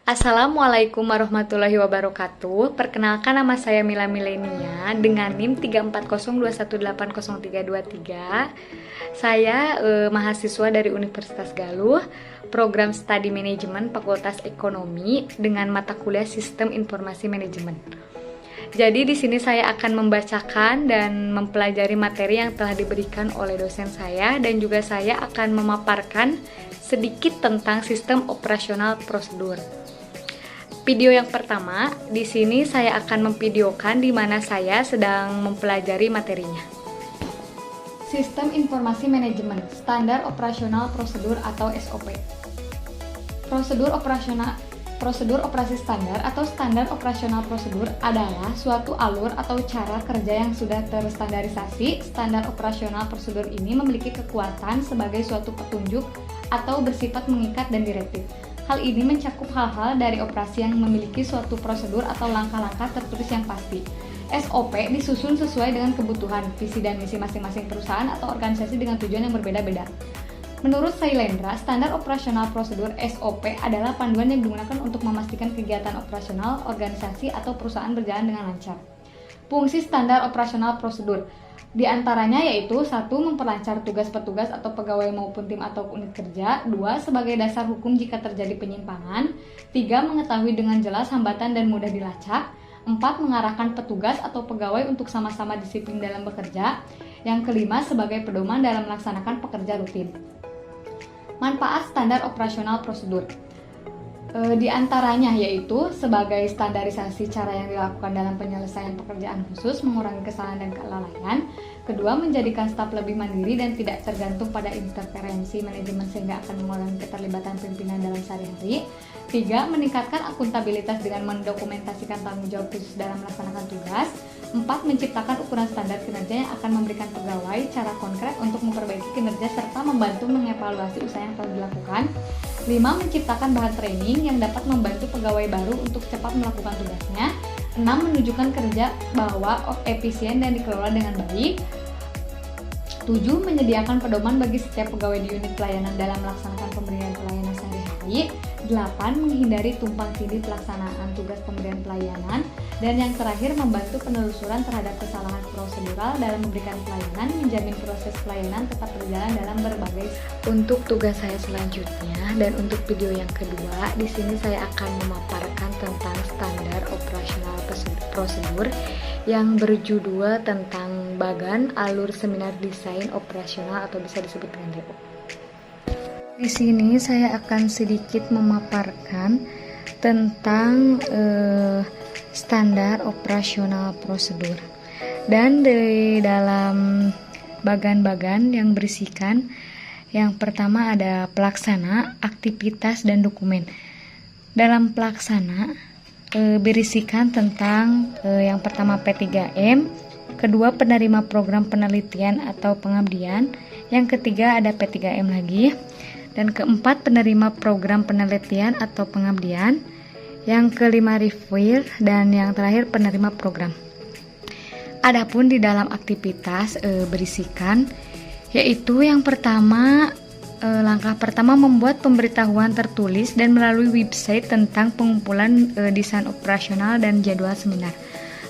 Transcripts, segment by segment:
Assalamualaikum warahmatullahi wabarakatuh. Perkenalkan, nama saya Mila Milenia dengan NIM 34021180323. Saya mahasiswa dari Universitas Galuh, program Studi Manajemen Fakultas Ekonomi dengan mata kuliah Sistem Informasi Manajemen. Jadi di sini saya akan membacakan dan mempelajari materi yang telah diberikan oleh dosen saya, dan juga saya akan memaparkan sedikit tentang sistem operasional prosedur. Video yang pertama, di sini saya akan memvideokan di mana saya sedang mempelajari materinya. Sistem Informasi Manajemen, Standar Operasional Prosedur atau SOP. Prosedur operasi standar atau standar operasional prosedur adalah suatu alur atau cara kerja yang sudah terstandarisasi. Standar operasional prosedur ini memiliki kekuatan sebagai suatu petunjuk atau bersifat mengikat dan direktif. Hal ini mencakup hal-hal dari operasi yang memiliki suatu prosedur atau langkah-langkah tertulis yang pasti. SOP disusun sesuai dengan kebutuhan, visi dan misi masing-masing perusahaan atau organisasi dengan tujuan yang berbeda-beda. Menurut Sailendra, standar operasional prosedur SOP adalah panduan yang digunakan untuk memastikan kegiatan operasional organisasi atau perusahaan berjalan dengan lancar. Fungsi standar operasional prosedur di antaranya yaitu 1. Memperlancar tugas petugas atau pegawai maupun tim atau unit kerja. 2. Sebagai dasar hukum jika terjadi penyimpangan. 3. Mengetahui dengan jelas hambatan dan mudah dilacak. 4. Mengarahkan petugas atau pegawai untuk sama-sama disiplin dalam bekerja. Yang kelima, sebagai pedoman dalam melaksanakan pekerja rutin. Manfaat standar operasional prosedur di antaranya yaitu sebagai standarisasi cara yang dilakukan dalam penyelesaian pekerjaan khusus, mengurangi kesalahan dan kelalaian. Kedua, menjadikan staf lebih mandiri dan tidak tergantung pada interferensi manajemen sehingga akan mengurangi keterlibatan pimpinan dalam sehari-hari. 3. Meningkatkan akuntabilitas dengan mendokumentasikan tanggung jawab khusus dalam melaksanakan tugas. 4. Menciptakan ukuran standar kinerja yang akan memberikan pegawai cara konkret untuk memperbaiki kinerja serta membantu mengevaluasi usaha yang telah dilakukan. 5. Menciptakan bahan training yang dapat membantu pegawai baru untuk cepat melakukan tugasnya. 6. Menunjukkan kerja bahwa efisien dan dikelola dengan baik. 7. Menyediakan pedoman bagi setiap pegawai di unit pelayanan dalam melaksanakan pemberian pelayanan sehari-hari. 8. Menghindari tumpang tindih pelaksanaan tugas pemberian pelayanan. Dan yang terakhir, membantu penelusuran terhadap kesalahan prosedural dalam memberikan pelayanan, menjamin proses pelayanan tetap berjalan dalam berbagai. Untuk tugas saya selanjutnya dan untuk video yang kedua, di sini saya akan memaparkan tentang standar operasional prosedur yang berjudul tentang Bagan Alur Seminar Desain Operasional atau bisa disebut dengan DO. Di sini saya akan sedikit memaparkan tentang standar operasional prosedur. Dan di dalam bagan-bagan yang berisikan, yang pertama ada pelaksana, aktivitas, dan dokumen. Dalam pelaksana berisikan tentang yang pertama P3M, kedua penerima program penelitian atau pengabdian, yang ketiga ada P3M lagi, dan keempat penerima program penelitian atau pengabdian, yang kelima reviewer, dan yang terakhir penerima program. Adapun di dalam aktivitas berisikan yaitu yang pertama, langkah pertama membuat pemberitahuan tertulis dan melalui website tentang pengumpulan desain operasional dan jadwal seminar.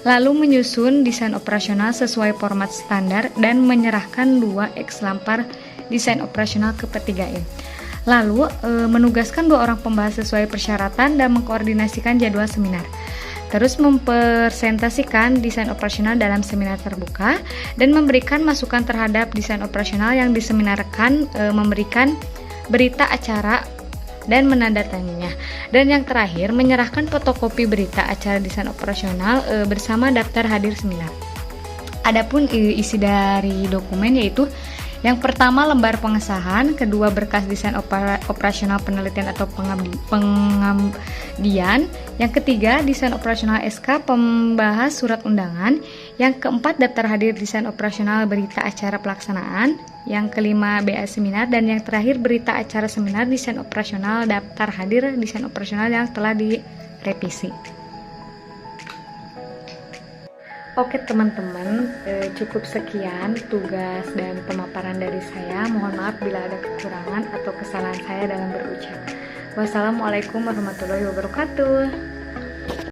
Lalu menyusun desain operasional sesuai format standar dan menyerahkan 2 lampar desain operasional ke P3M. Lalu menugaskan 2 orang pembahas sesuai persyaratan dan mengkoordinasikan jadwal seminar. Terus mempresentasikan desain operasional dalam seminar terbuka dan memberikan masukan terhadap desain operasional yang diseminarkan, memberikan berita acara dan menandatanganinya. Dan yang terakhir, menyerahkan fotokopi berita acara desain operasional bersama daftar hadir seminar. Adapun isi dari dokumen yaitu yang pertama lembar pengesahan, kedua berkas desain operasional penelitian atau pengabdian, yang ketiga desain operasional SK pembahas surat undangan, yang keempat daftar hadir desain operasional berita acara pelaksanaan, yang kelima BA seminar, dan yang terakhir berita acara seminar desain operasional daftar hadir desain operasional yang telah direvisi. Oke teman-teman, cukup sekian tugas dan pemaparan dari saya. Mohon maaf bila ada kekurangan atau kesalahan saya dalam berucap. Wassalamualaikum warahmatullahi wabarakatuh.